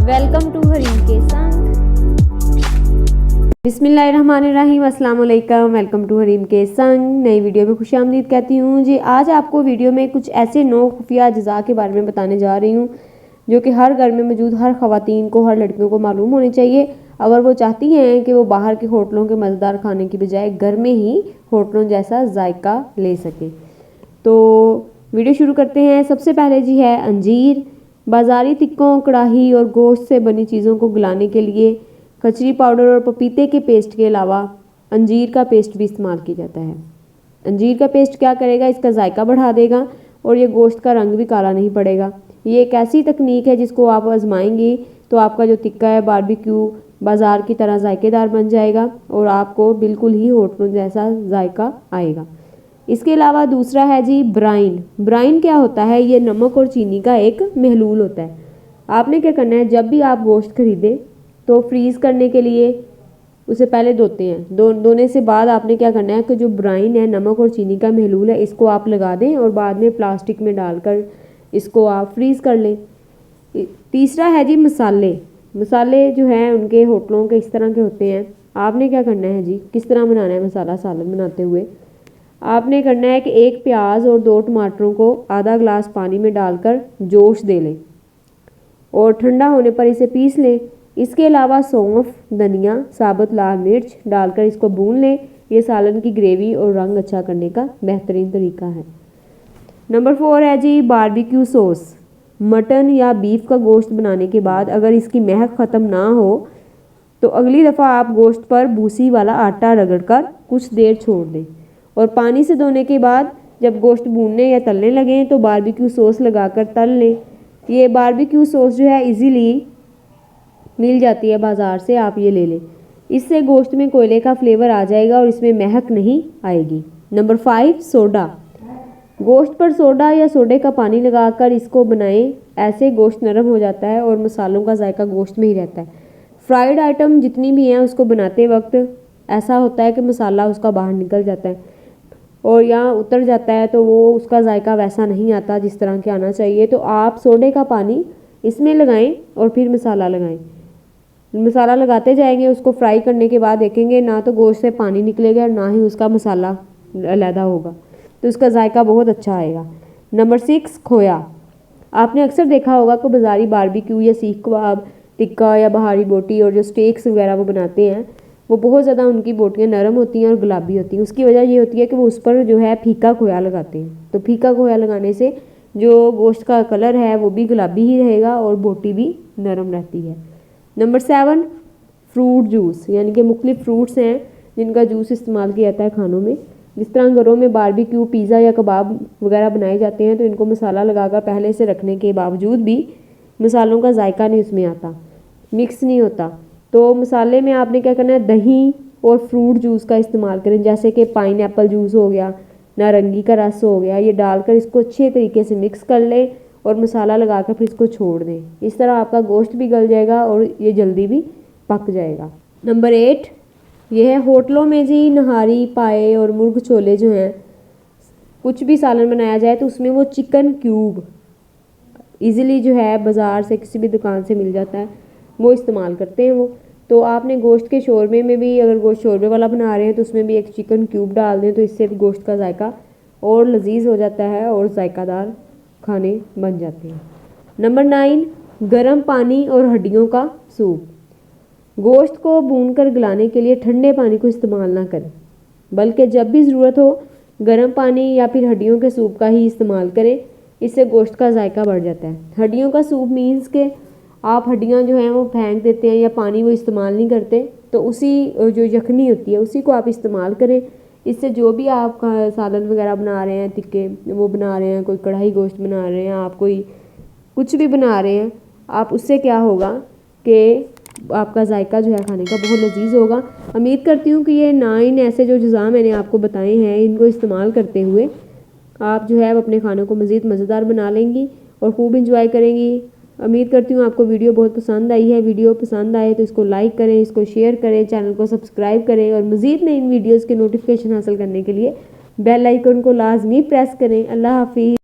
Welcome to Hareem के संग। बिस्मिल्लाहिर्रहमानिर्रहीम, अस्सलाम वालेकुम। वेलकम टू हरीम के संग। नई वीडियो में खुशामदीद कहती हूँ जी। आज आपको वीडियो में कुछ ऐसे 9 खुफिया अज्जा के बारे में बताने जा रही हूँ जो कि हर घर में मौजूद हर ख़वातीन को, हर लड़कियों को मालूम होनी चाहिए अगर वो चाहती हैं कि वो बाहर के होटलों के मज़ेदार खाने की बजाय घर में ही होटलों जैसा जायका ले सकें। तो वीडियो शुरू करते हैं। सबसे पहले जी है अंजीर। बाज़ारी तिक्कों, कढ़ाई और गोश्त से बनी चीज़ों को गलाने के लिए कचरी पाउडर और पपीते के पेस्ट के अलावा अंजीर का पेस्ट भी इस्तेमाल किया जाता है। अंजीर का पेस्ट क्या करेगा, इसका जायका बढ़ा देगा और ये गोश्त का रंग भी काला नहीं पड़ेगा। ये एक ऐसी तकनीक है जिसको आप आजमाएंगी तो आपका जो टिक्का है बारबेक्यू बाज़ार की तरह जायकेदार बन जाएगा और आपको बिल्कुल ही होटलों जैसा जायका आएगा। इसके अलावा दूसरा है जी ब्राइन। ब्राइन क्या होता है, ये नमक और चीनी का एक महलूल होता है। आपने क्या करना है, जब भी आप गोश्त खरीदें तो फ्रीज़ करने के लिए उसे पहले धोते हैं। धोने से बाद आपने क्या करना है कि जो ब्राइन है, नमक और चीनी का महलूल है, इसको आप लगा दें और बाद में प्लास्टिक में डालकर इसको आप फ्रीज़ कर लें। तीसरा है जी मसाले। मसाले जो हैं उनके होटलों के इस तरह के होते हैं। आपने क्या करना है जी, किस तरह बनाना है मसाला सालन बनाते हुए, आपने करना है कि 1 प्याज और 2 टमाटरों को आधा ग्लास पानी में डालकर जोश दे लें और ठंडा होने पर इसे पीस लें। इसके अलावा सौंफ, धनिया, साबुत लाल मिर्च डालकर इसको भून लें। ये सालन की ग्रेवी और रंग अच्छा करने का बेहतरीन तरीका है। नंबर 4 है जी बारबेक्यू सॉस। मटन या बीफ का गोश्त बनाने के बाद अगर इसकी महक ख़त्म ना हो तो अगली दफ़ा आप गोश्त पर भूसी वाला आटा रगड़कर कुछ देर छोड़ दें और पानी से धोने के बाद जब गोश्त भूनने या तलने लगें तो बारबेक्यू सॉस लगाकर तल लें। ये बारबेक्यू सॉस जो है इजीली मिल जाती है बाज़ार से, आप ये ले लें। इससे गोश्त में कोयले का फ्लेवर आ जाएगा और इसमें महक नहीं आएगी। Number 5 soda. गोश्त पर सोडा या सोडे का पानी लगाकर इसको बनाएं, ऐसे गोश्त नरम हो जाता है और मसालों का जायका गोश्त में ही रहता है। फ्राइड आइटम जितनी भी हैं उसको बनाते वक्त ऐसा होता है कि मसाला उसका बाहर निकल जाता है और यहाँ उतर जाता है तो वो उसका जायका वैसा नहीं आता जिस तरह के आना चाहिए। तो आप सोडे का पानी इसमें लगाएं और फिर मसाला लगाएं। मसाला लगाते जाएंगे, उसको फ्राई करने के बाद देखेंगे ना तो गोश्त से पानी निकलेगा ना ही उसका मसाला अलहदा होगा, तो उसका जायका बहुत अच्छा आएगा। नंबर 6 खोया। आपने अक्सर देखा होगा कि बाज़ारी बारबेक्यू या सीख कबाब, टिक्का या बहारी बोटी और जो स्टेक्स वगैरह वो बनाते हैं वो बहुत ज़्यादा उनकी बोटियाँ नरम होती हैं और गुलाबी होती हैं। उसकी वजह ये होती है कि वो उस पर जो है फीका खोया लगाते हैं। तो फीका खोया लगाने से जो गोश्त का कलर है वो भी गुलाबी ही रहेगा और बोटी भी नरम रहती है। नंबर 7 फ्रूट जूस, यानी कि मुख्तलिफ फ्रूट्स हैं जिनका जूस इस्तेमाल किया जाता है खानों में। जिस तरह घरों में बारबेक्यू, पिज़्ज़ा या कबाब वगैरह बनाए जाते हैं तो इनको मसाला लगाकर पहले से रखने के बावजूद भी मसालों का जायका नहीं उसमें आता, मिक्स नहीं होता। तो मसाले में आपने क्या करना है, दही और फ्रूट जूस का इस्तेमाल करें, जैसे कि पाइनएप्पल जूस हो गया, नारंगी का रस हो गया। ये डालकर इसको अच्छे तरीके से मिक्स कर लें और मसाला लगाकर फिर इसको छोड़ दें। इस तरह आपका गोश्त भी गल जाएगा और ये जल्दी भी पक जाएगा। नंबर 8 ये है होटलों में जी नहारी, पाए और मुर्ग छोले जो हैं, कुछ भी सालन बनाया जाए तो उसमें वो चिकन क्यूब ईज़िली जो है बाज़ार से किसी भी दुकान से मिल जाता है, वो इस्तेमाल करते हैं वो। तो आपने गोश्त के शोरबे में भी, अगर गोश्त शोरबे वाला बना रहे हैं तो उसमें भी एक चिकन क्यूब डाल दें तो इससे भी गोश्त का जायका और लजीज हो जाता है और जायकादार खाने बन जाते हैं। नंबर 9 गर्म पानी और हड्डियों का सूप। गोश्त को भूनकर गलाने के लिए ठंडे पानी को इस्तेमाल ना करें, बल्कि जब भी ज़रूरत हो गर्म पानी या फिर हड्डियों के सूप का ही इस्तेमाल करें। इससे गोश्त का जायका बढ़ जाता है। हड्डियों का सूप मीन्स के आप हड्डियां जो हैं वो फेंक देते हैं या पानी वो इस्तेमाल नहीं करते, तो उसी जो यखनी होती है उसी को आप इस्तेमाल करें। इससे जो भी आप सालन वगैरह बना रहे हैं, टिक्के वो बना रहे हैं, कोई कढ़ाई गोश्त बना रहे हैं, आप कोई कुछ भी बना रहे हैं, आप उससे क्या होगा कि आपका जायका जो है खाने का बहुत लजीज होगा। उम्मीद करती हूँ कि ये 9 ऐसे जो अज्जा मैंने आपको बताए हैं इनको इस्तेमाल करते हुए आप जो है अपने खानों को मज़ीद मज़ेदार बना लेंगी और खूब इंजॉय करेंगी। उम्मीद करती हूँ आपको वीडियो बहुत पसंद आई है। वीडियो पसंद आए तो इसको लाइक करें, इसको शेयर करें, चैनल को सब्सक्राइब करें और मज़ीद नई वीडियोज़ के नोटिफिकेशन हासिल करने के लिए बेल आइकन को लाजमी प्रेस करें। अल्लाह हाफिज़।